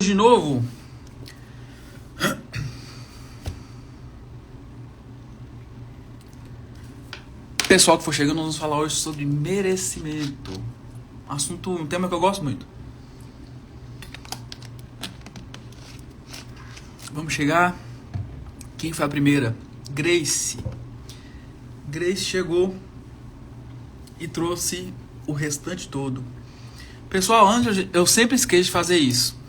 De novo, pessoal que for chegando, nós vamos falar hoje sobre merecimento. Um tema que eu gosto muito. Vamos chegar. Quem foi a primeira? Grace. Grace chegou e trouxe o restante todo. Pessoal, eu sempre esqueço de fazer isso.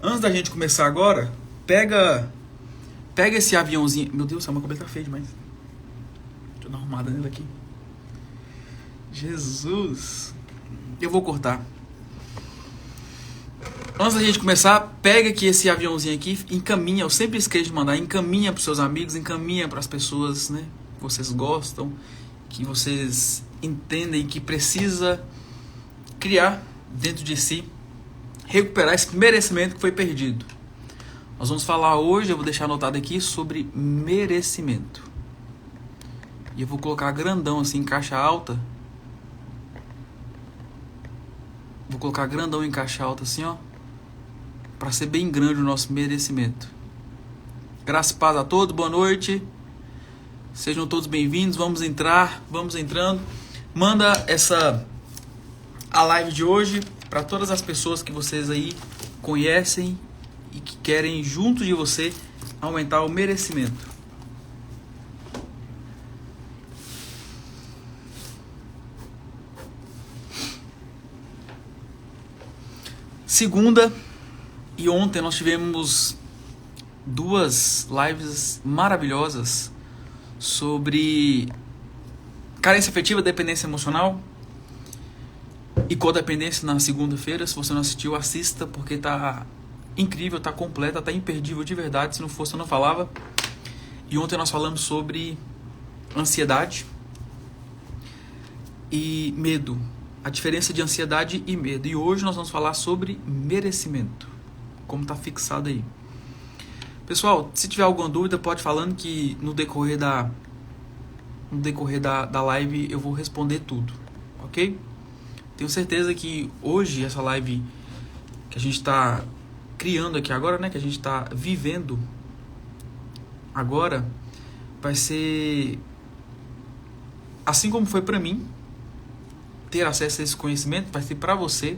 Antes da gente começar agora, pega esse aviãozinho. Meu Deus, meu cabelo tá feio demais. Deixa eu dar uma arrumada nele aqui. Jesus. Eu vou cortar. Antes da gente começar, pega aqui esse aviãozinho aqui, encaminha. Eu sempre esqueço de mandar. Encaminha para os seus amigos, encaminha para as pessoas, né, que vocês gostam, que vocês entendem que precisa criar dentro de si, recuperar esse merecimento que foi perdido. Nós vamos falar hoje, eu vou deixar anotado aqui, sobre merecimento. E eu vou colocar grandão assim, em caixa alta. Vou colocar grandão em caixa alta assim, ó, para ser bem grande o nosso merecimento. Graça e paz a todos, boa noite. Sejam todos bem-vindos, vamos entrando. Manda a live de hoje para todas as pessoas que vocês aí conhecem e que querem, junto de você, aumentar o merecimento. Segunda e ontem nós tivemos duas lives maravilhosas sobre carência afetiva, dependência emocional e codependência na segunda-feira. Se você não assistiu, assista, porque tá incrível, tá completa, tá imperdível de verdade. Se não fosse, eu não falava. E ontem nós falamos sobre ansiedade e medo. A diferença de ansiedade e medo. E hoje nós vamos falar sobre merecimento, como está fixado aí. Pessoal, se tiver alguma dúvida, pode falando que no decorrer da live eu vou responder tudo, ok? Tenho certeza que hoje essa live que a gente está criando aqui agora, né, que a gente está vivendo agora, vai ser assim como foi para mim. Ter acesso a esse conhecimento vai ser para você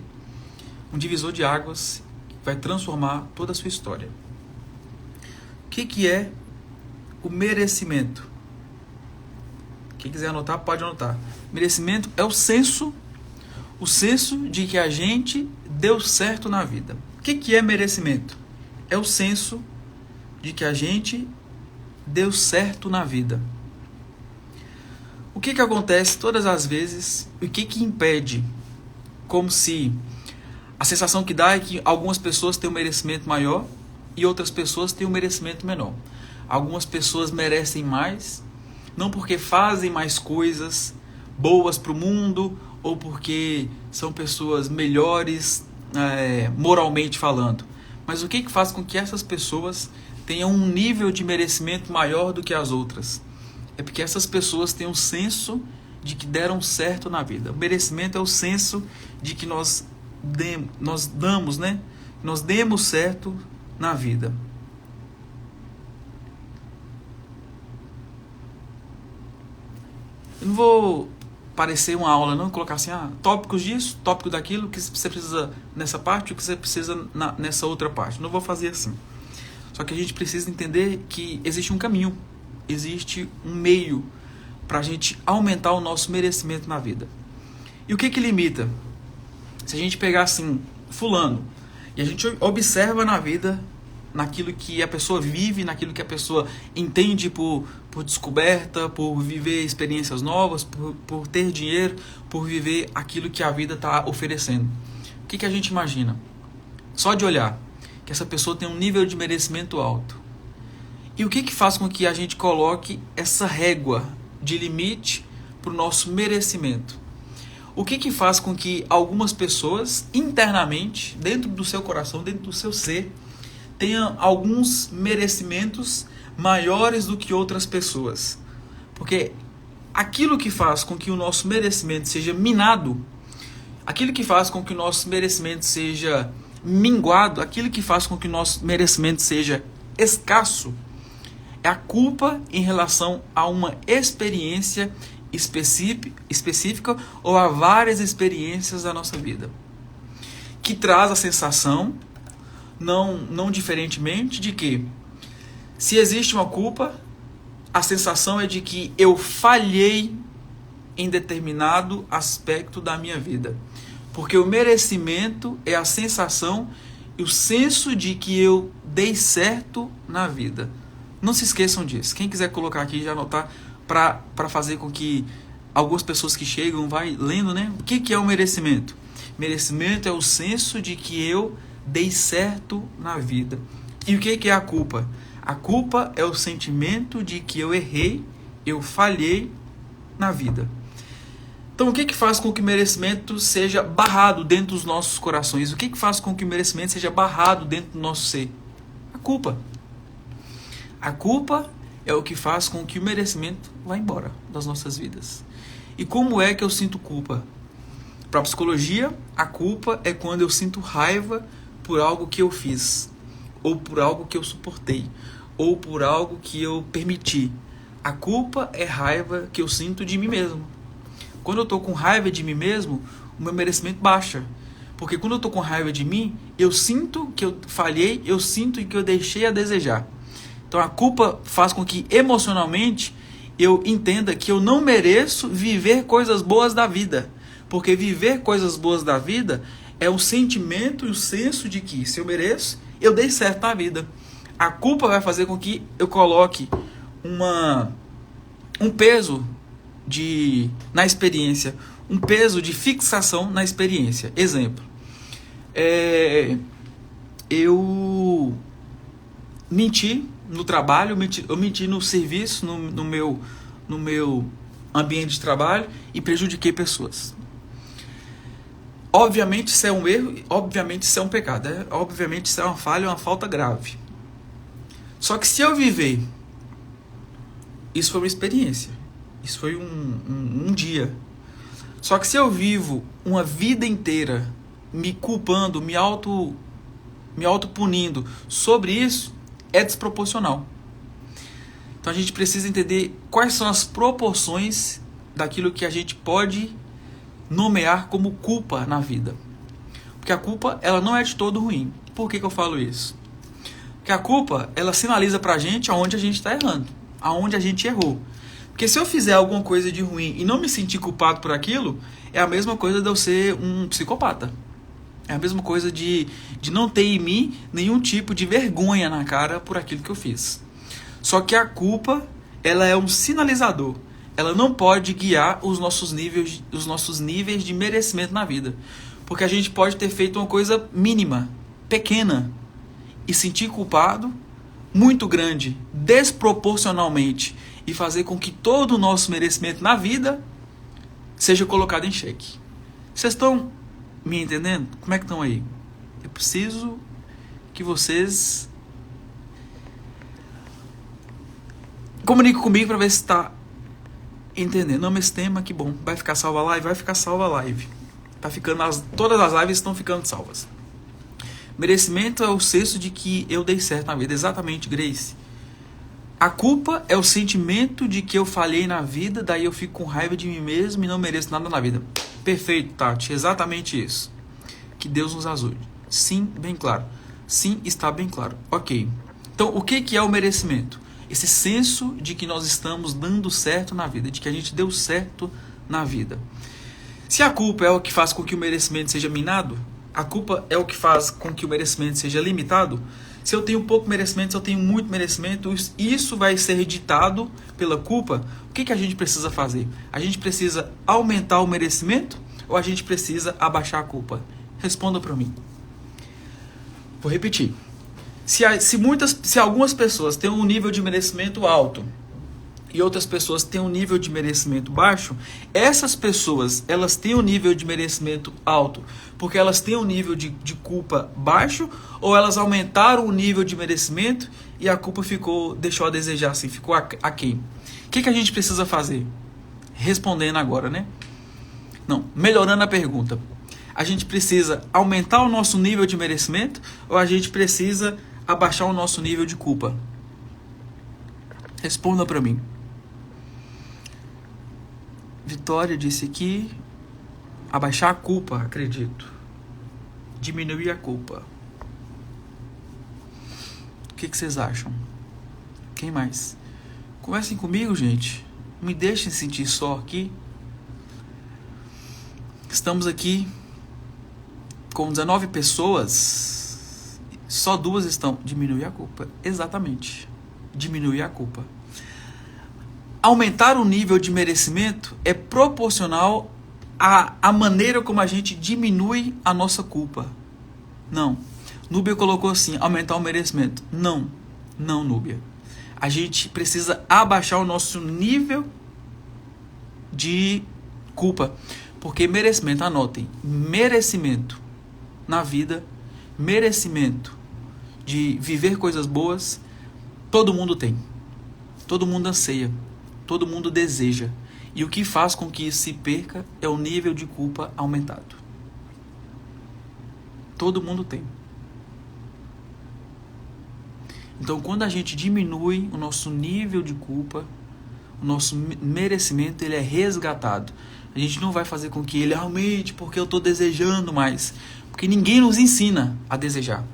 um divisor de águas que vai transformar toda a sua história. O que é o merecimento? Quem quiser anotar, pode anotar. Merecimento é o senso de que a gente deu certo na vida. O que é merecimento? É o senso de que a gente deu certo na vida. O que acontece todas as vezes? O que impede? Como se a sensação que dá é que algumas pessoas têm um merecimento maior e outras pessoas têm um merecimento menor. Algumas pessoas merecem mais, não porque fazem mais coisas boas para o mundo ou porque são pessoas melhores moralmente falando. Mas o que faz com que essas pessoas tenham um nível de merecimento maior do que as outras? É porque essas pessoas têm um senso de que deram certo na vida. O merecimento é o senso de que nós demos certo na vida. Eu não vou parecer uma aula, não, colocar assim, tópicos disso, tópico daquilo, o que você precisa nessa parte, o que você precisa nessa outra parte. Não vou fazer assim. Só que a gente precisa entender que existe um caminho. Existe um meio para a gente aumentar o nosso merecimento na vida. E o que limita? Se a gente pegar assim, fulano, e a gente observa na vida, naquilo que a pessoa vive, naquilo que a pessoa entende por descoberta, por viver experiências novas, por ter dinheiro, por viver aquilo que a vida está oferecendo. O que a gente imagina? Só de olhar que essa pessoa tem um nível de merecimento alto. E o que faz com que a gente coloque essa régua de limite para o nosso merecimento? O que faz com que algumas pessoas, internamente, dentro do seu coração, dentro do seu ser, tenham alguns merecimentos maiores do que outras pessoas? Porque aquilo que faz com que o nosso merecimento seja minado, aquilo que faz com que o nosso merecimento seja minguado, aquilo que faz com que o nosso merecimento seja escasso, é a culpa em relação a uma experiência específica ou a várias experiências da nossa vida, que traz a sensação, não diferentemente, de que se existe uma culpa, a sensação é de que eu falhei em determinado aspecto da minha vida. Porque o merecimento é a sensação e o senso de que eu dei certo na vida. Não se esqueçam disso. Quem quiser colocar aqui, já anotar, para fazer com que algumas pessoas que chegam, vai lendo, né? O que é o merecimento? Merecimento é o senso de que eu dei certo na vida. E o que é a culpa? A culpa é o sentimento de que eu errei, eu falhei na vida. Então, o que faz com que o merecimento seja barrado dentro dos nossos corações? O que faz com que o merecimento seja barrado dentro do nosso ser? A culpa. A culpa é o que faz com que o merecimento vá embora das nossas vidas. E como é que eu sinto culpa? Para a psicologia, a culpa é quando eu sinto raiva por algo que eu fiz, ou por algo que eu suportei, ou por algo que eu permiti. A culpa é raiva que eu sinto de mim mesmo. Quando eu estou com raiva de mim mesmo, o meu merecimento baixa. Porque quando eu estou com raiva de mim, eu sinto que eu falhei, eu sinto que eu deixei a desejar. Então a culpa faz com que emocionalmente eu entenda que eu não mereço viver coisas boas da vida. Porque viver coisas boas da vida é um sentimento e o senso de que, se eu mereço, eu dei certo na vida. A culpa vai fazer com que eu coloque um peso na experiência, um peso de fixação na experiência. Exemplo, eu menti no trabalho, eu menti no serviço, no meu ambiente de trabalho e prejudiquei pessoas. Obviamente isso é um erro, obviamente isso é um pecado, obviamente isso é uma falha, uma falta grave. Só que se eu viver, isso foi uma experiência, isso foi um dia. Só que se eu vivo uma vida inteira me culpando, me auto-punindo sobre isso, é desproporcional. Então a gente precisa entender quais são as proporções daquilo que a gente pode nomear como culpa na vida. Porque a culpa, ela não é de todo ruim. Por que eu falo isso? Porque a culpa, ela sinaliza pra gente aonde a gente está errando, aonde a gente errou. Porque se eu fizer alguma coisa de ruim e não me sentir culpado por aquilo, é a mesma coisa de eu ser um psicopata. É a mesma coisa de não ter em mim nenhum tipo de vergonha na cara por aquilo que eu fiz. Só que a culpa, ela é um sinalizador. Ela não pode guiar os nossos níveis de merecimento na vida. Porque a gente pode ter feito uma coisa mínima, pequena, e sentir culpado, muito grande, desproporcionalmente, e fazer com que todo o nosso merecimento na vida seja colocado em xeque. Vocês estão me entendendo? Como é que estão aí? Eu preciso que vocês comuniquem comigo para ver se está entendendo. Não, esse tema, que bom. Vai ficar salva a live? Vai ficar salva a live. Tá ficando todas as lives estão ficando salvas. Merecimento é o senso de que eu dei certo na vida. Exatamente, Grace. A culpa é o sentimento de que eu falhei na vida, daí eu fico com raiva de mim mesmo e não mereço nada na vida. Perfeito, Tati. Exatamente isso. Que Deus nos ajude. Sim, bem claro. Sim, está bem claro. Ok. Então, o que é o merecimento? Esse senso de que nós estamos dando certo na vida, de que a gente deu certo na vida. Se a culpa é o que faz com que o merecimento seja minado, a culpa é o que faz com que o merecimento seja limitado. Se eu tenho pouco merecimento, se eu tenho muito merecimento, isso vai ser ditado pela culpa. O que a gente precisa fazer? A gente precisa aumentar o merecimento ou a gente precisa abaixar a culpa? Responda para mim. Vou repetir. Se algumas pessoas têm um nível de merecimento alto e outras pessoas têm um nível de merecimento baixo, essas pessoas, elas têm um nível de merecimento alto porque elas têm um nível de culpa baixo, ou elas aumentaram o nível de merecimento e a culpa deixou a desejar, assim, ficou aquém. O que a gente precisa fazer? Respondendo agora, né? Não, melhorando a pergunta. A gente precisa aumentar o nosso nível de merecimento ou a gente precisa abaixar o nosso nível de culpa? Responda para mim. Vitória disse aqui, abaixar a culpa, acredito. Diminuir a culpa. O que vocês acham? Quem mais? Conversem comigo, gente. Não me deixem sentir só aqui. Estamos aqui com 19 pessoas. Só 2 estão. Diminuir a culpa. Exatamente. Diminuir a culpa. Aumentar o nível de merecimento é proporcional à maneira como a gente diminui a nossa culpa. Não. Núbia colocou assim, aumentar o merecimento. Não. Não, Núbia. A gente precisa abaixar o nosso nível de culpa. Porque merecimento, anotem, merecimento na vida, merecimento de viver coisas boas, todo mundo tem. Todo mundo anseia. Todo mundo deseja. E o que faz com que isso se perca é o nível de culpa aumentado. Todo mundo tem. Então, quando a gente diminui o nosso nível de culpa, o nosso merecimento, ele é resgatado. A gente não vai fazer com que ele aumente porque eu estou desejando mais. Porque ninguém nos ensina a desejar.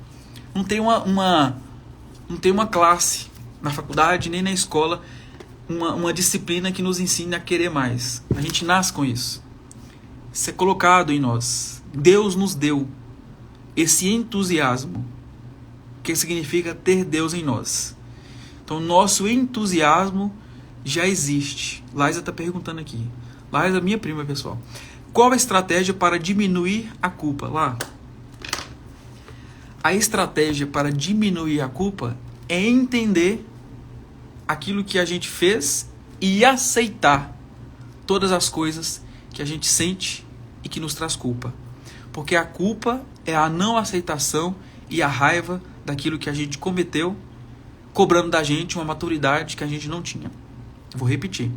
Não tem uma classe na faculdade nem na escola, uma disciplina que nos ensine a querer mais. A gente nasce com isso. Isso é colocado em nós. Deus nos deu esse entusiasmo, que significa ter Deus em nós. Então, nosso entusiasmo já existe. Laísa está perguntando aqui. Laísa, minha prima, pessoal. Qual a estratégia para diminuir a culpa? Lá. A estratégia para diminuir a culpa é entender aquilo que a gente fez e aceitar todas as coisas que a gente sente e que nos traz culpa. Porque a culpa é a não aceitação e a raiva daquilo que a gente cometeu, cobrando da gente uma maturidade que a gente não tinha. Vou repetir.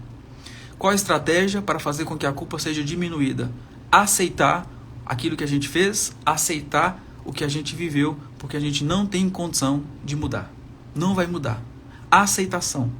Qual a estratégia para fazer com que a culpa seja diminuída? Aceitar aquilo que a gente fez, aceitar o que a gente viveu, porque a gente não tem condição de mudar. Não vai mudar. Aceitação.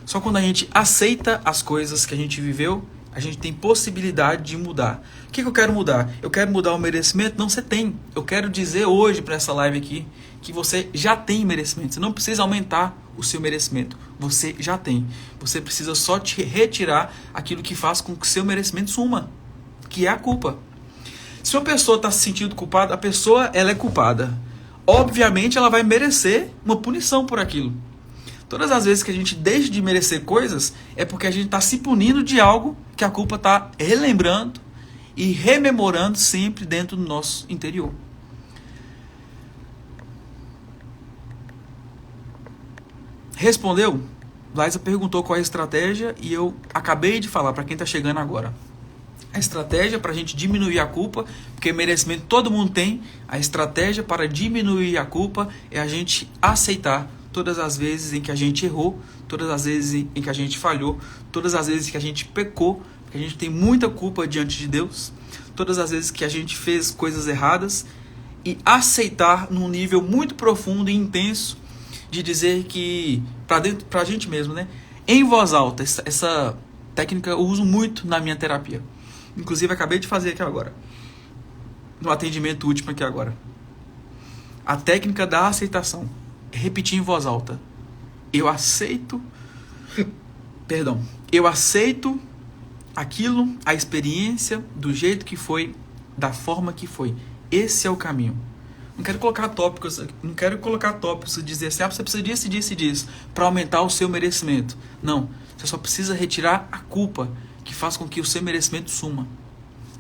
Só quando a gente aceita as coisas que a gente viveu, a gente tem possibilidade de mudar. O que eu quero mudar? Eu quero mudar o merecimento? Não, você tem. Eu quero dizer hoje para essa live aqui que você já tem merecimento. Você não precisa aumentar o seu merecimento. Você já tem. Você precisa só te retirar aquilo que faz com que o seu merecimento suma, que é a culpa. Se uma pessoa está se sentindo culpada, a pessoa ela é culpada. Obviamente ela vai merecer uma punição por aquilo. Todas as vezes que a gente deixa de merecer coisas, é porque a gente está se punindo de algo que a culpa está relembrando e rememorando sempre dentro do nosso interior. Respondeu? Laísa perguntou qual é a estratégia e eu acabei de falar para quem está chegando agora. A estratégia para a gente diminuir a culpa, porque merecimento todo mundo tem, a estratégia para diminuir a culpa é a gente aceitar todas as vezes em que a gente errou, todas as vezes em que a gente falhou, todas as vezes que a gente pecou, porque a gente tem muita culpa diante de Deus, todas as vezes que a gente fez coisas erradas, e aceitar num nível muito profundo e intenso de dizer que, para a gente mesmo, né? Em voz alta, essa técnica eu uso muito na minha terapia. Inclusive, acabei de fazer aqui agora, no atendimento último aqui agora. A técnica da aceitação. Repetir em voz alta. Eu aceito aquilo, a experiência, do jeito que foi, da forma que foi. Esse é o caminho. Não quero colocar tópicos e dizer assim, você precisa disso, disso e disso, para aumentar o seu merecimento. Não, você só precisa retirar a culpa que faz com que o seu merecimento suma.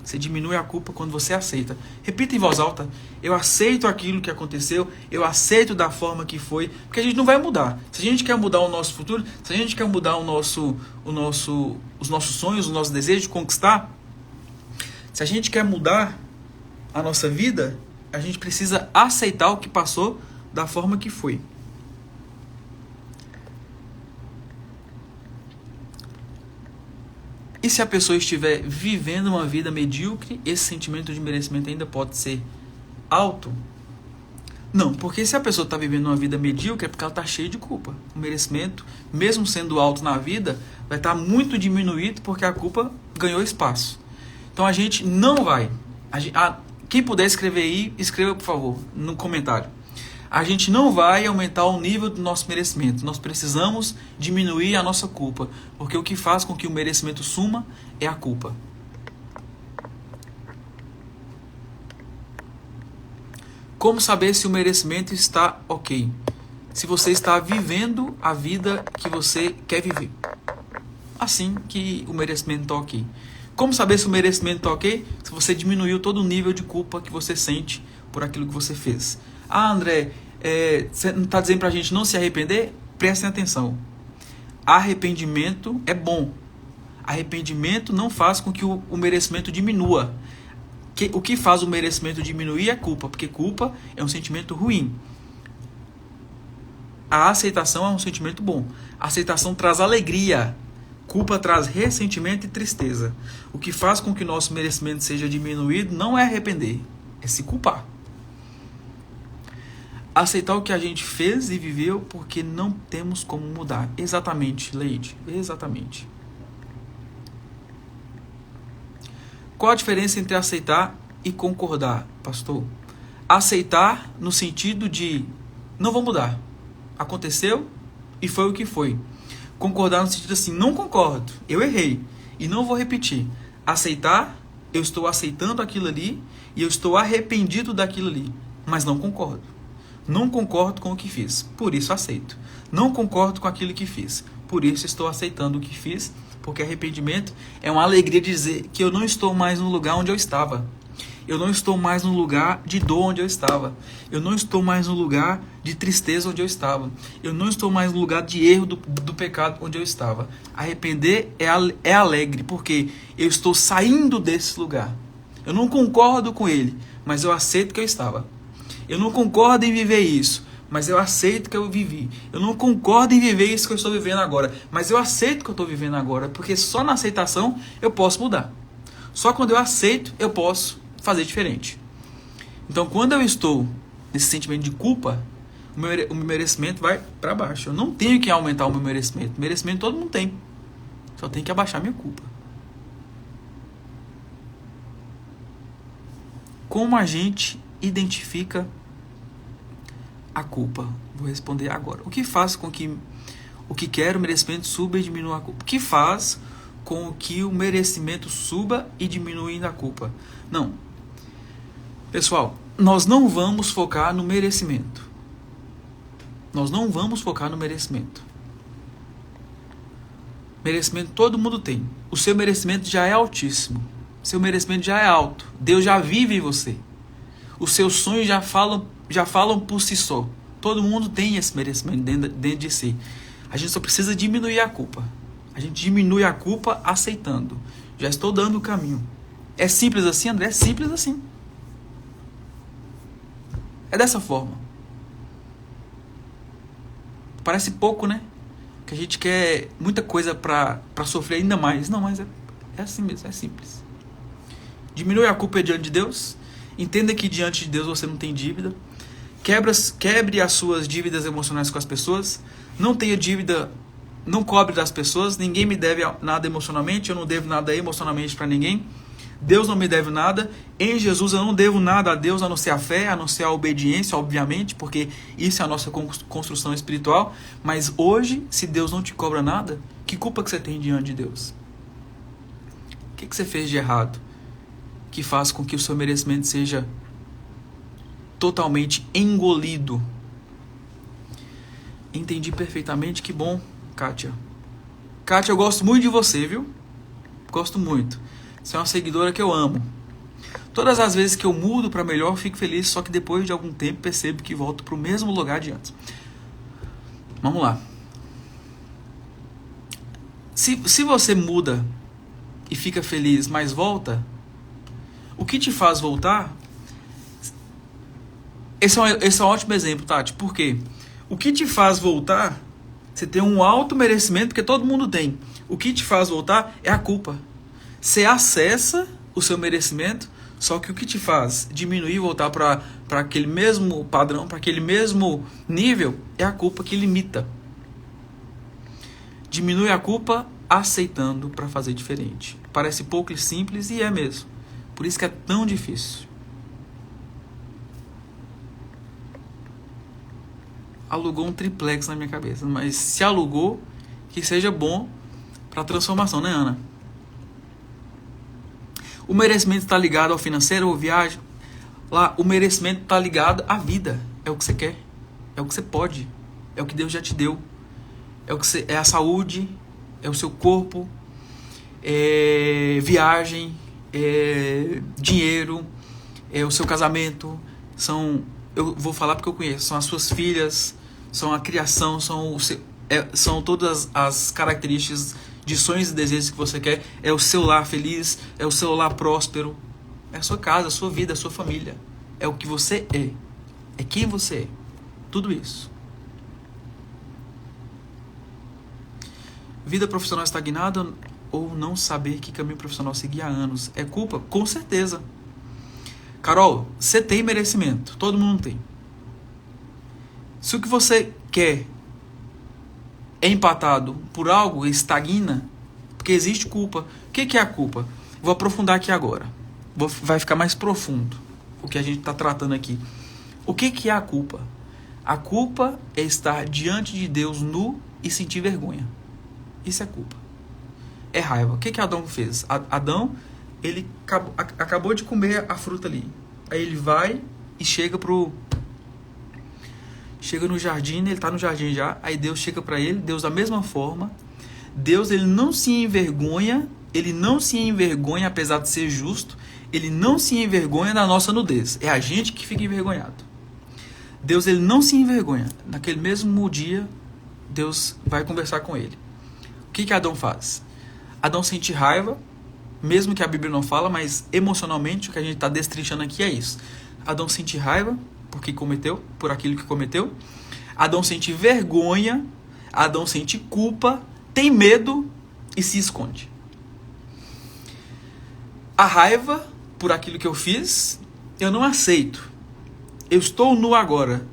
Você diminui a culpa quando você aceita. Repita em voz alta. Eu aceito aquilo que aconteceu. Eu aceito da forma que foi. Porque a gente não vai mudar. Se a gente quer mudar o nosso futuro, se a gente quer mudar os nossos sonhos, os nossos desejos de conquistar, se a gente quer mudar a nossa vida, a gente precisa aceitar o que passou da forma que foi. E se a pessoa estiver vivendo uma vida medíocre, esse sentimento de merecimento ainda pode ser alto? Não, porque se a pessoa está vivendo uma vida medíocre é porque ela está cheia de culpa. O merecimento, mesmo sendo alto na vida, vai estar muito diminuído porque a culpa ganhou espaço. Então a gente não vai. Quem puder escrever aí, escreva por favor no comentário. A gente não vai aumentar o nível do nosso merecimento. Nós precisamos diminuir a nossa culpa, porque o que faz com que o merecimento suma é a culpa. Como saber se o merecimento está ok? Se você está vivendo a vida que você quer viver. Assim que o merecimento está ok. Como saber se o merecimento está ok? Se você diminuiu todo o nível de culpa que você sente por aquilo que você fez. Ah, André, você não está dizendo para a gente não se arrepender? Prestem atenção. Arrependimento é bom. Arrependimento não faz com que o merecimento diminua. O que faz o merecimento diminuir é culpa, porque culpa é um sentimento ruim. A aceitação é um sentimento bom. A aceitação traz alegria. Culpa traz ressentimento e tristeza. O que faz com que o nosso merecimento seja diminuído não é arrepender, é se culpar. Aceitar o que a gente fez e viveu porque não temos como mudar. Exatamente, Leide. Exatamente. Qual a diferença entre aceitar e concordar, pastor? Aceitar no sentido de não vou mudar. Aconteceu e foi o que foi. Concordar no sentido assim, não concordo, eu errei e não vou repetir. Aceitar, eu estou aceitando aquilo ali e eu estou arrependido daquilo ali, mas não concordo. Não concordo com o que fiz, por isso aceito. Não concordo com aquilo que fiz, por isso estou aceitando o que fiz. Porque arrependimento é uma alegria de dizer que eu não estou mais no lugar onde eu estava. Eu não estou mais no lugar de dor onde eu estava. Eu não estou mais no lugar de tristeza onde eu estava. Eu não estou mais no lugar de erro do pecado onde eu estava. Arrepender é alegre, porque eu estou saindo desse lugar. Eu não concordo com ele, mas eu aceito que eu estava. Eu não concordo em viver isso, mas eu aceito que eu vivi. Eu não concordo em viver isso que eu estou vivendo agora, mas eu aceito que eu estou vivendo agora, porque só na aceitação eu posso mudar. Só quando eu aceito, eu posso fazer diferente. Então, quando eu estou nesse sentimento de culpa, o meu merecimento vai para baixo. Eu não tenho que aumentar o meu merecimento. Merecimento todo mundo tem. Só tenho que abaixar minha culpa. Como a gente identifica a culpa? Vou responder agora. O que faz com que o que quer o merecimento suba e diminua a culpa? O que faz com que o merecimento suba e diminua a culpa? Não. Pessoal, nós não vamos focar no merecimento. Nós não vamos focar no merecimento. Merecimento todo mundo tem. O seu merecimento já é altíssimo. O seu merecimento já é alto. Deus já vive em você. Os seus sonhos já falam por si só. Todo mundo tem esse merecimento dentro de si. A gente só precisa diminuir a culpa. A gente diminui a culpa aceitando. Já estou dando o caminho. É simples assim, André? É simples assim. É dessa forma. Parece pouco, né? Que a gente quer muita coisa para sofrer ainda mais. Não, mas é assim mesmo, é simples. Diminui a culpa diante de Deus. Entenda que diante de Deus você não tem dívida. Quebre as suas dívidas emocionais com as pessoas. Não tenha dívida, não cobre das pessoas. Ninguém me deve nada emocionalmente. Eu não devo nada emocionalmente para ninguém. Deus não me deve nada. Em Jesus eu não devo nada a Deus, a não ser a fé, a não ser a obediência, obviamente, porque isso é a nossa construção espiritual. Mas hoje, se Deus não te cobra nada, que culpa que você tem diante de Deus? O que você fez de errado que faz com que o seu merecimento seja totalmente engolido? Entendi perfeitamente, que bom, Kátia. Kátia, eu gosto muito de você, viu? Gosto muito. Você é uma seguidora que eu amo. Todas as vezes que eu mudo para melhor, eu fico feliz, só que depois de algum tempo percebo que volto para o mesmo lugar de antes. Vamos lá. Se você muda e fica feliz, mas volta, o que te faz voltar? Esse é um ótimo exemplo, Tati. Por quê? O que te faz voltar, você tem um alto merecimento, porque todo mundo tem. O que te faz voltar é a culpa. Você acessa o seu merecimento, só que o que te faz diminuir e voltar para aquele mesmo padrão, para aquele mesmo nível, é a culpa que limita. Diminui a culpa aceitando para fazer diferente. Parece pouco e simples, e é mesmo. Por isso que é tão difícil. Alugou um triplex na minha cabeça, mas se alugou, que seja bom para a transformação, né, Ana? O merecimento está ligado ao financeiro ou viagem? Lá, o merecimento está ligado à vida. É o que você quer, é o que você pode, é o que Deus já te deu, é a saúde, é o seu corpo, é viagem, é dinheiro, é o seu casamento, eu vou falar porque eu conheço, são as suas filhas, são a criação, são todas as características de sonhos e desejos que você quer, é o seu lar feliz, é o seu lar próspero, é a sua casa, a sua vida, a sua família, é o que você é quem você é, tudo isso. Vida profissional estagnada ou não saber que caminho profissional seguir há anos, é culpa? Com certeza. Carol, você tem merecimento, todo mundo tem. Se o que você quer é empatado por algo, estagna, porque existe culpa. O que é a culpa? Vou aprofundar aqui agora. Vai ficar mais profundo o que a gente está tratando aqui. O que é a culpa? A culpa é estar diante de Deus nu e sentir vergonha. Isso é culpa. É raiva. O que Adão fez? Adão, ele acabou de comer a fruta ali. Aí ele vai e chega no jardim, ele está no jardim já, aí Deus chega para ele, Deus da mesma forma, Deus ele não se envergonha, apesar de ser justo, ele não se envergonha da nossa nudez, é a gente que fica envergonhado. Deus ele não se envergonha, naquele mesmo dia, Deus vai conversar com ele. O que Adão faz? Adão sente raiva, mesmo que a Bíblia não fala, mas emocionalmente o que a gente está destrinchando aqui é isso. Adão sente raiva, por aquilo que cometeu. Adão sente vergonha, Adão sente culpa, tem medo e se esconde. A raiva por aquilo que eu fiz, eu não aceito. Eu estou nu agora.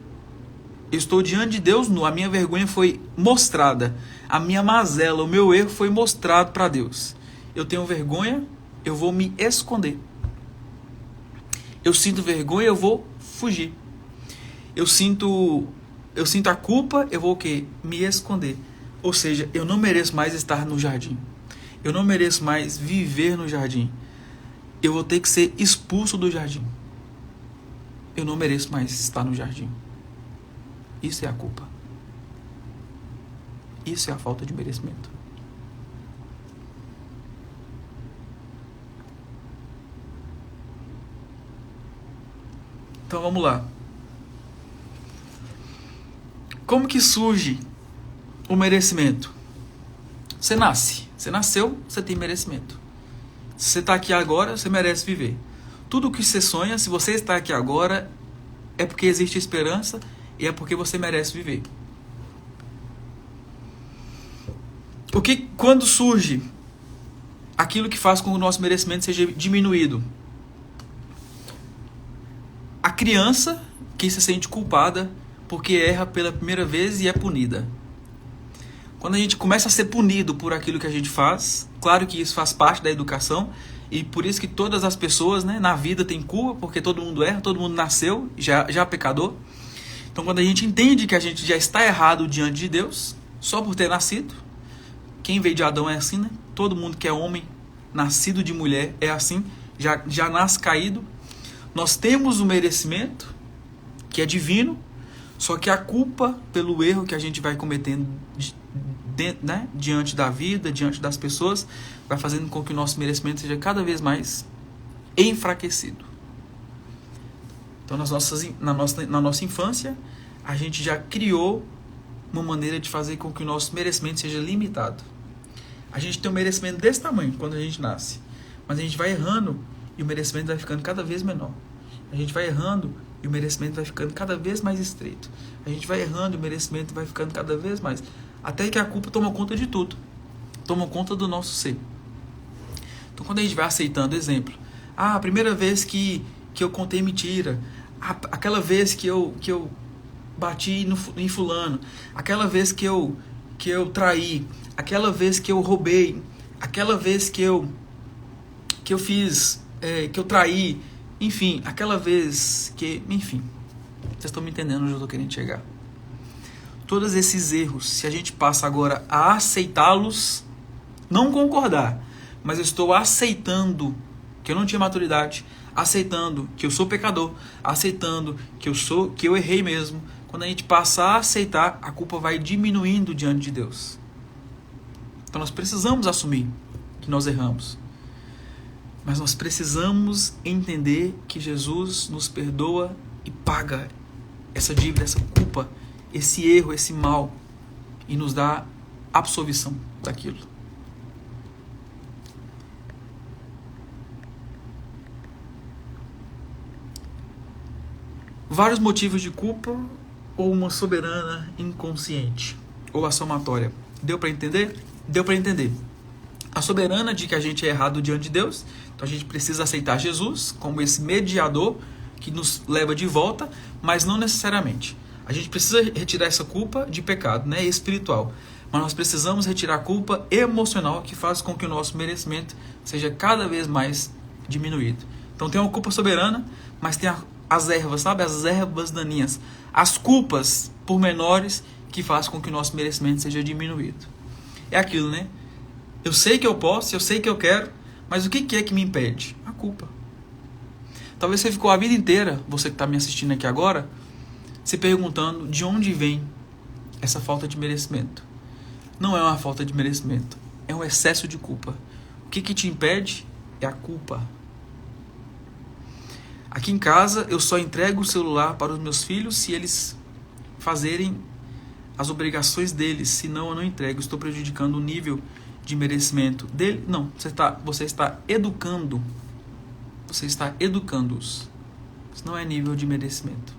Eu estou diante de Deus nu. A minha vergonha foi mostrada. A minha mazela, o meu erro foi mostrado para Deus. Eu tenho vergonha, eu vou me esconder. Eu sinto vergonha, eu vou fugir. Eu sinto a culpa, eu vou o quê? Me esconder. Ou seja, eu não mereço mais estar no jardim. Eu não mereço mais viver no jardim. Eu vou ter que ser expulso do jardim. Eu não mereço mais estar no jardim. Isso é a culpa. Isso é a falta de merecimento. Então vamos lá. Como que surge o merecimento? Você nasce. Você nasceu, você tem merecimento. Se você está aqui agora, você merece viver. Tudo o que você sonha, se você está aqui agora, é porque existe esperança e é porque você merece viver. Quando surge aquilo que faz com que o nosso merecimento seja diminuído? A criança que se sente culpada porque erra pela primeira vez e é punida. Quando a gente começa a ser punido por aquilo que a gente faz, claro que isso faz parte da educação, e por isso que todas as pessoas, né, na vida têm culpa, porque todo mundo erra, todo mundo nasceu já pecador. Então quando a gente entende que a gente já está errado diante de Deus, só por ter nascido, quem veio de Adão é assim, né? Todo mundo que é homem, nascido de mulher, é assim, já nasce caído. Nós temos o merecimento, que é divino, só que a culpa pelo erro que a gente vai cometendo né, diante da vida, diante das pessoas, vai fazendo com que o nosso merecimento seja cada vez mais enfraquecido. Então, na nossa infância, a gente já criou uma maneira de fazer com que o nosso merecimento seja limitado. A gente tem um merecimento desse tamanho quando a gente nasce, mas a gente vai errando e o merecimento vai ficando cada vez menor. A gente vai errando e o merecimento vai ficando cada vez mais estreito. A gente vai errando e o merecimento vai ficando cada vez mais. Até que a culpa toma conta de tudo. Toma conta do nosso ser. Então, quando a gente vai aceitando, exemplo, a primeira vez que eu contei mentira, aquela vez que eu bati em fulano, aquela vez que eu traí, aquela vez que eu roubei, aquela vez que eu fiz, que eu traí, enfim, aquela vez que, enfim, vocês estão me entendendo onde eu estou querendo chegar. Todos esses erros, se a gente passa agora a aceitá-los, não concordar, mas eu estou aceitando que eu não tinha maturidade, aceitando que eu sou pecador, aceitando que eu errei mesmo. Quando a gente passa a aceitar, a culpa vai diminuindo diante de Deus. Então nós precisamos assumir que nós erramos. Mas nós precisamos entender que Jesus nos perdoa e paga essa dívida, essa culpa, esse erro, esse mal, e nos dá absolvição daquilo. Vários motivos de culpa ou uma soberana inconsciente ou a somatória. Deu para entender? Deu para entender. A soberana de que a gente é errado diante de Deus, então a gente precisa aceitar Jesus como esse mediador que nos leva de volta, mas não necessariamente. A gente precisa retirar essa culpa de pecado, né, espiritual, mas nós precisamos retirar a culpa emocional que faz com que o nosso merecimento seja cada vez mais diminuído. Então tem uma culpa soberana, mas tem as ervas, sabe? As ervas daninhas, as culpas pormenores que faz com que o nosso merecimento seja diminuído. É aquilo, né? Eu sei que eu posso, eu sei que eu quero, mas o que é que me impede? A culpa. Talvez você ficou a vida inteira, você que está me assistindo aqui agora, se perguntando de onde vem essa falta de merecimento. Não é uma falta de merecimento, é um excesso de culpa. O que te impede é a culpa. Aqui em casa, eu só entrego o celular para os meus filhos se eles fazerem as obrigações deles, senão eu não entrego. Estou prejudicando o nível de merecimento dele. Não, você está educando. Você está educando-os. Isso não é nível de merecimento.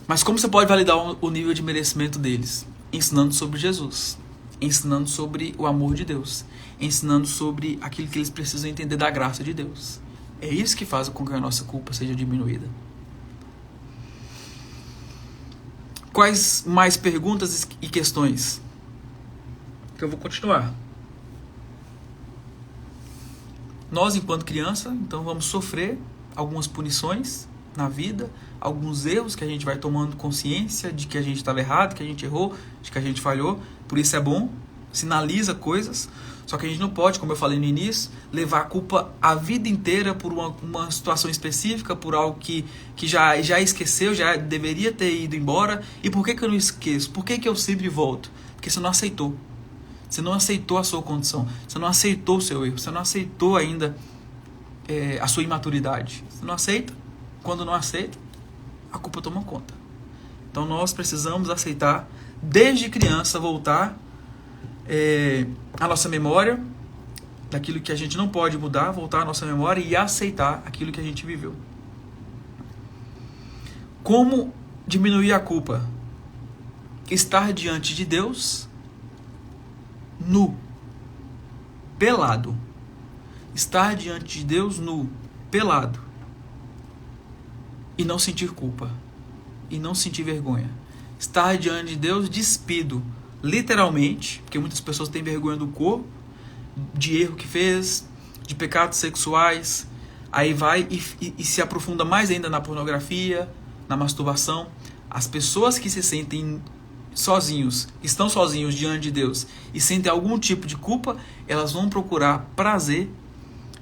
Mas como você pode validar o nível de merecimento deles? Ensinando sobre Jesus. Ensinando sobre o amor de Deus. Ensinando sobre aquilo que eles precisam entender da graça de Deus. É isso que faz com que a nossa culpa seja diminuída. Quais mais perguntas e questões? Que eu vou continuar. Nós, enquanto criança, então vamos sofrer algumas punições na vida, alguns erros que a gente vai tomando consciência de que a gente estava errado, que a gente errou, de que a gente falhou. Por isso é bom, sinaliza coisas. Só que a gente não pode, como eu falei no início, levar a culpa a vida inteira por uma situação específica, por algo que já esqueceu, já deveria ter ido embora. E por que eu não esqueço? Por que eu sempre volto? Porque você não aceitou. Você não aceitou a sua condição. Você não aceitou o seu erro. Você não aceitou ainda a sua imaturidade. Você não aceita. Quando não aceita, a culpa toma conta. Então nós precisamos aceitar, desde criança, voltar a nossa memória, daquilo que a gente não pode mudar, voltar a nossa memória e aceitar aquilo que a gente viveu. Como diminuir a culpa? Estar diante de Deus nu, pelado. Estar diante de Deus nu, pelado. E não sentir culpa. E não sentir vergonha. Estar diante de Deus despido, literalmente, porque muitas pessoas têm vergonha do corpo, de erro que fez, de pecados sexuais, aí vai e se aprofunda mais ainda na pornografia, na masturbação. As pessoas que se sentem sozinhos, estão sozinhos diante de Deus e sentem algum tipo de culpa, elas vão procurar prazer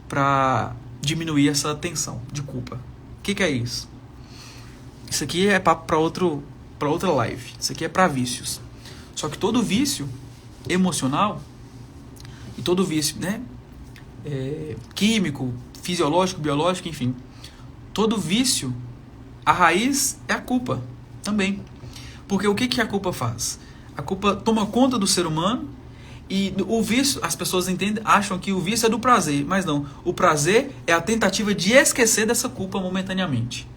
para diminuir essa tensão de culpa. O que é isso? Isso aqui é para outra live. Isso aqui é para vícios. Só que todo vício emocional e todo vício, né, químico, fisiológico, biológico, enfim, todo vício, a raiz é a culpa também. Porque o que a culpa faz? A culpa toma conta do ser humano e o vício, as pessoas acham que o vício é do prazer, mas não. O prazer é a tentativa de esquecer dessa culpa momentaneamente.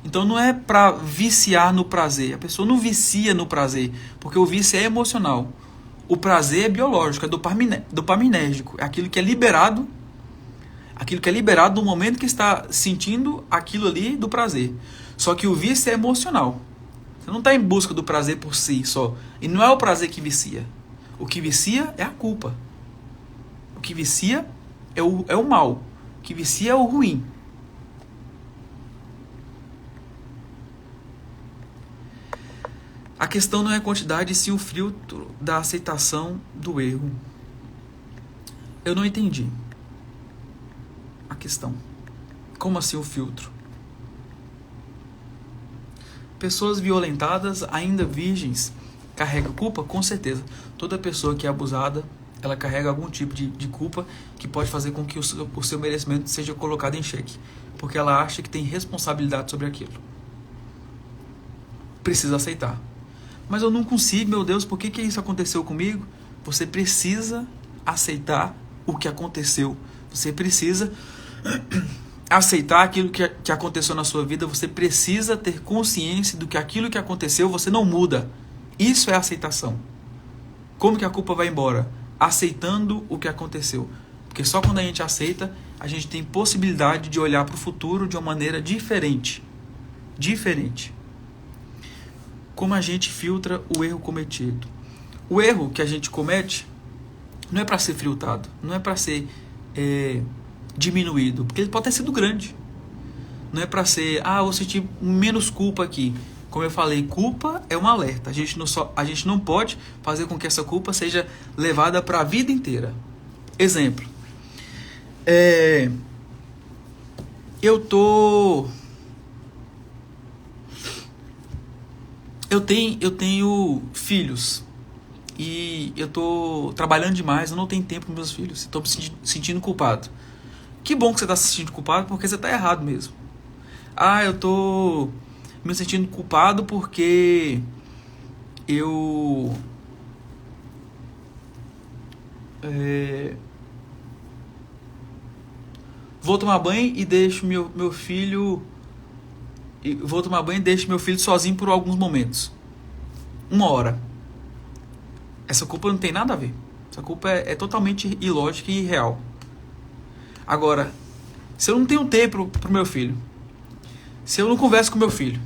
Então não é para viciar no prazer. A pessoa não vicia no prazer, porque o vício é emocional. O prazer é biológico, é dopaminérgico, é aquilo que é liberado no momento que está sentindo aquilo ali do prazer. Só que o vício é emocional. Você não está em busca do prazer por si só. E não é o prazer que vicia. O que vicia é a culpa. O que vicia é o mal. O que vicia é o ruim. A questão não é a quantidade, sim o filtro da aceitação do erro. Eu não entendi a questão. Como assim o filtro? Pessoas violentadas, ainda virgens, carregam culpa? Com certeza. Toda pessoa que é abusada, ela carrega algum tipo de culpa que pode fazer com que o seu merecimento seja colocado em xeque. Porque ela acha que tem responsabilidade sobre aquilo. Precisa aceitar. Mas eu não consigo, meu Deus, por que isso aconteceu comigo? Você precisa aceitar o que aconteceu. Você precisa aceitar aquilo que aconteceu na sua vida. Você precisa ter consciência do que aquilo que aconteceu você não muda. Isso é aceitação. Como que a culpa vai embora? Aceitando o que aconteceu. Porque só quando a gente aceita, a gente tem possibilidade de olhar para o futuro de uma maneira diferente. Diferente. Como a gente filtra o erro cometido. O erro que a gente comete não é para ser filtrado, não é para ser diminuído, porque ele pode ter sido grande. Não é para ser, eu senti menos culpa aqui. Como eu falei, culpa é um alerta. A gente não pode fazer com que essa culpa seja levada para a vida inteira. Exemplo. Eu tenho filhos e eu tô trabalhando demais, eu não tenho tempo com meus filhos, estou me sentindo culpado. Que bom que você está se sentindo culpado, porque você está errado mesmo. Eu tô me sentindo culpado porque eu vou tomar banho e deixo meu filho sozinho por alguns momentos. 1 hora. Essa culpa não tem nada a ver. Essa culpa é totalmente ilógica e irreal. Agora, se eu não tenho tempo pro meu filho, se eu não converso com meu filho,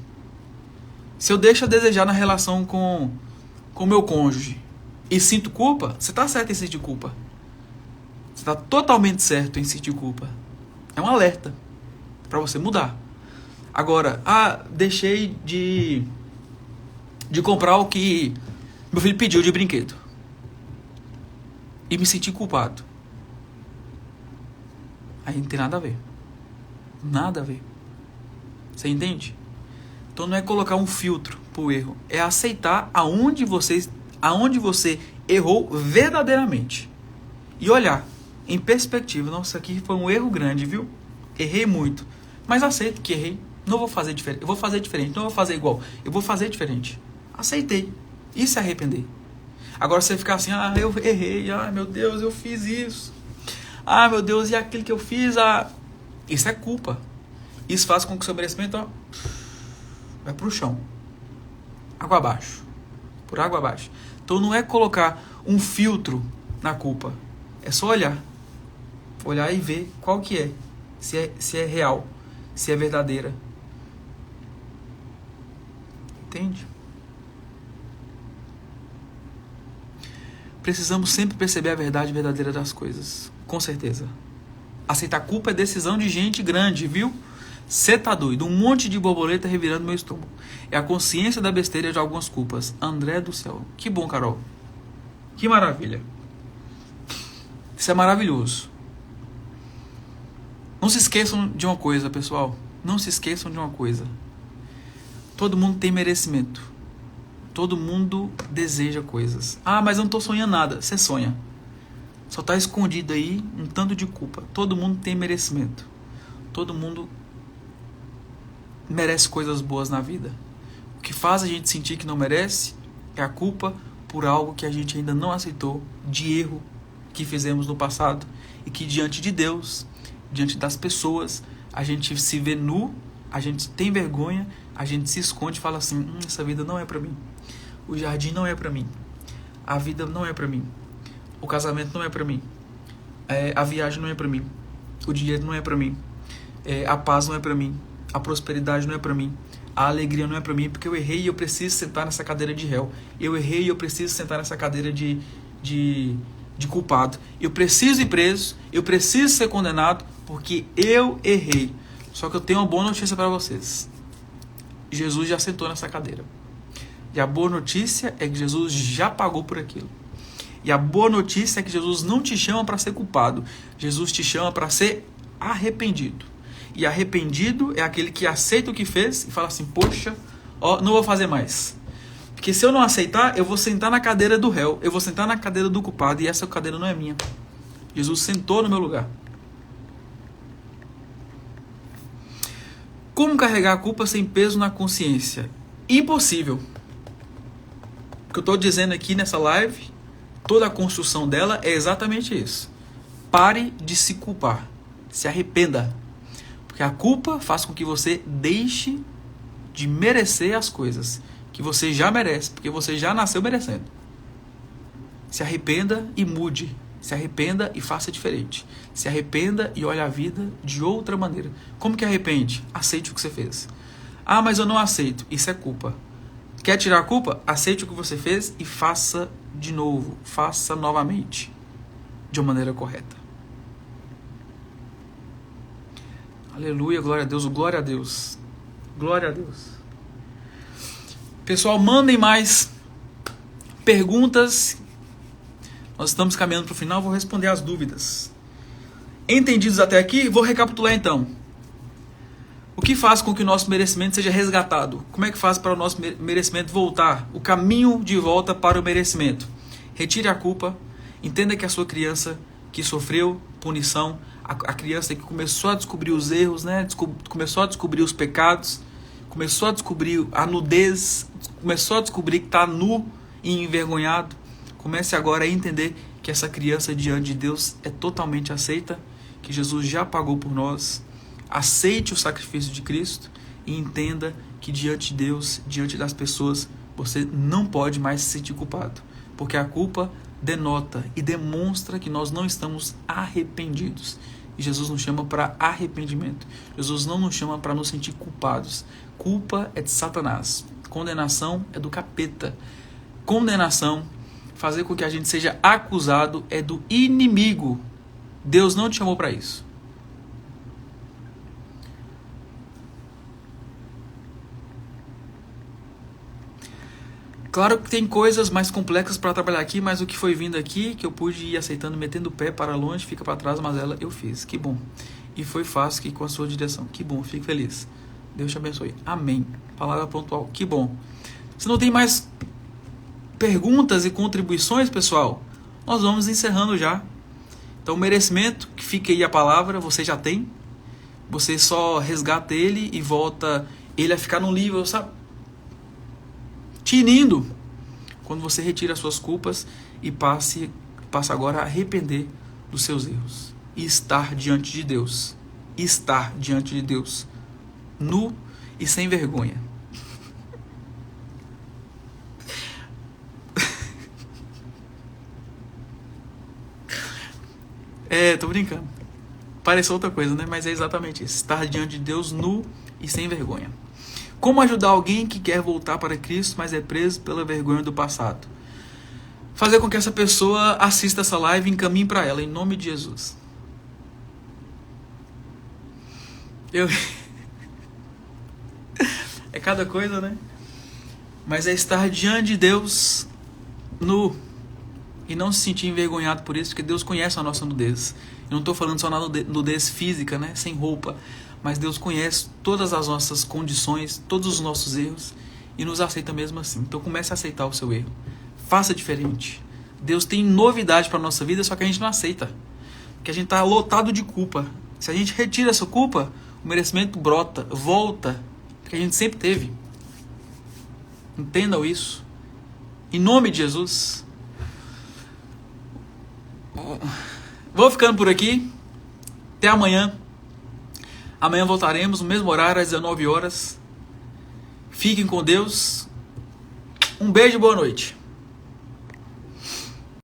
se eu deixo a desejar na relação com o meu cônjuge e sinto culpa, você está certo em sentir culpa. Você está totalmente certo em sentir culpa. É um alerta para você mudar. Agora, deixei de comprar o que meu filho pediu de brinquedo. E me senti culpado. Aí não tem nada a ver. Nada a ver. Você entende? Então não é colocar um filtro pro erro. É aceitar aonde você errou verdadeiramente. E olhar em perspectiva. Nossa, aqui foi um erro grande, viu? Errei muito. Mas aceito que errei. Não vou fazer diferente. Eu vou fazer diferente. Não vou fazer igual. Eu vou fazer diferente. Aceitei. E se arrepender. Agora você ficar assim, eu errei. Meu Deus, eu fiz isso. Meu Deus, e aquilo que eu fiz? Isso é culpa. Isso faz com que o seu merecimento vai pro chão. Água abaixo. Por água abaixo. Então não é colocar um filtro na culpa. É só olhar. Olhar e ver qual que é. Se é real. Se é verdadeira. Entende? Precisamos sempre perceber a verdade verdadeira das coisas. Com certeza. Aceitar culpa é decisão de gente grande, viu? Você tá doido. Um monte de borboleta revirando meu estômago. É a consciência da besteira de algumas culpas. André do céu. Que bom, Carol. Que maravilha. Isso é maravilhoso. Não se esqueçam de uma coisa, pessoal. Não se esqueçam de uma coisa. Todo mundo tem merecimento. Todo mundo deseja coisas. Mas eu não tô sonhando nada. Você sonha. Só tá escondido aí um tanto de culpa. Todo mundo tem merecimento. Todo mundo merece coisas boas na vida. O que faz a gente sentir que não merece é a culpa por algo que a gente ainda não aceitou, de erro que fizemos no passado e que diante de Deus, diante das pessoas, a gente se vê nu, a gente tem vergonha, a gente se esconde e fala assim, essa vida não é pra mim. O jardim não é pra mim. A vida não é para mim. O casamento não é para mim. A viagem não é para mim. O dinheiro não é para mim. A paz não é para mim. A prosperidade não é para mim. A alegria não é para mim, porque eu errei e eu preciso sentar nessa cadeira de réu. Eu errei e eu preciso sentar nessa cadeira de culpado. Eu preciso ir preso, eu preciso ser condenado, porque eu errei. Só que eu tenho uma boa notícia para vocês. Jesus já sentou nessa cadeira. E a boa notícia é que Jesus já pagou por aquilo. E a boa notícia é que Jesus não te chama para ser culpado. Jesus te chama para ser arrependido. E arrependido é aquele que aceita o que fez e fala assim, poxa, não vou fazer mais. Porque se eu não aceitar, eu vou sentar na cadeira do réu, eu vou sentar na cadeira do culpado, e essa cadeira não é minha. Jesus sentou no meu lugar. Como carregar a culpa sem peso na consciência? Impossível. O que eu estou dizendo aqui nessa live, toda a construção dela é exatamente isso. Pare de se culpar. Se arrependa. Porque a culpa faz com que você deixe de merecer as coisas que você já merece, porque você já nasceu merecendo. Se arrependa e mude. Se arrependa e faça diferente. Se arrependa e olhe a vida de outra maneira. Como que arrepende? Aceite o que você fez. Ah, mas eu não aceito. Isso é culpa. Quer tirar a culpa? Aceite o que você fez e faça de novo. Faça novamente. De uma maneira correta. Aleluia, glória a Deus, glória a Deus. Glória a Deus. Pessoal, mandem mais perguntas. Nós estamos caminhando para o final, vou responder as dúvidas. Entendidos até aqui? Vou recapitular então. O que faz com que o nosso merecimento seja resgatado? Como é que faz para o nosso merecimento voltar? O caminho de volta para o merecimento. Retire a culpa. Entenda que a sua criança que sofreu punição, a criança que começou a descobrir os erros, né? Começou a descobrir os pecados, começou a descobrir a nudez, começou a descobrir que está nu e envergonhado. Comece agora a entender que essa criança diante de Deus é totalmente aceita, que Jesus já pagou por nós. Aceite o sacrifício de Cristo e entenda que diante de Deus, diante das pessoas, você não pode mais se sentir culpado, porque a culpa denota e demonstra que nós não estamos arrependidos. E Jesus nos chama para arrependimento. Jesus não nos chama para nos sentir culpados. Culpa é de Satanás. Condenação é do capeta. Condenação, fazer com que a gente seja acusado, é do inimigo. Deus não te chamou para isso. Claro que tem coisas mais complexas para trabalhar aqui, mas o que foi vindo aqui, que eu pude ir aceitando, metendo o pé para longe, fica para trás, mas ela eu fiz. Que bom. E foi fácil que com a sua direção. Que bom, fico feliz. Deus te abençoe. Amém. Palavra pontual. Que bom. Se não tem mais perguntas e contribuições, pessoal, nós vamos encerrando já. Então, o merecimento, que fica aí a palavra, você já tem. Você só resgata ele e volta ele a ficar no nível, sabe? Tinindo, quando você retira as suas culpas e passa agora a arrepender dos seus erros. E estar diante de Deus. Estar diante de Deus. Nu e sem vergonha. Tô brincando. Parece outra coisa, né? Mas é exatamente isso. Estar diante de Deus nu e sem vergonha. Como ajudar alguém que quer voltar para Cristo, mas é preso pela vergonha do passado? Fazer com que essa pessoa assista essa live e encaminhe para ela, em nome de Jesus. É cada coisa, né? Mas é estar diante de Deus nu e não se sentir envergonhado por isso, porque Deus conhece a nossa nudez. Eu não estou falando só na nudez física, né? Sem roupa. Mas Deus conhece todas as nossas condições, todos os nossos erros e nos aceita mesmo assim. Então comece a aceitar o seu erro. Faça diferente. Deus tem novidade para a nossa vida, só que a gente não aceita. Porque a gente está lotado de culpa. Se a gente retira essa culpa, o merecimento brota, volta, que a gente sempre teve. Entendam isso. Em nome de Jesus. Vou ficando por aqui. Até amanhã. Amanhã voltaremos no mesmo horário, às 19 horas. Fiquem com Deus. Um beijo e boa noite.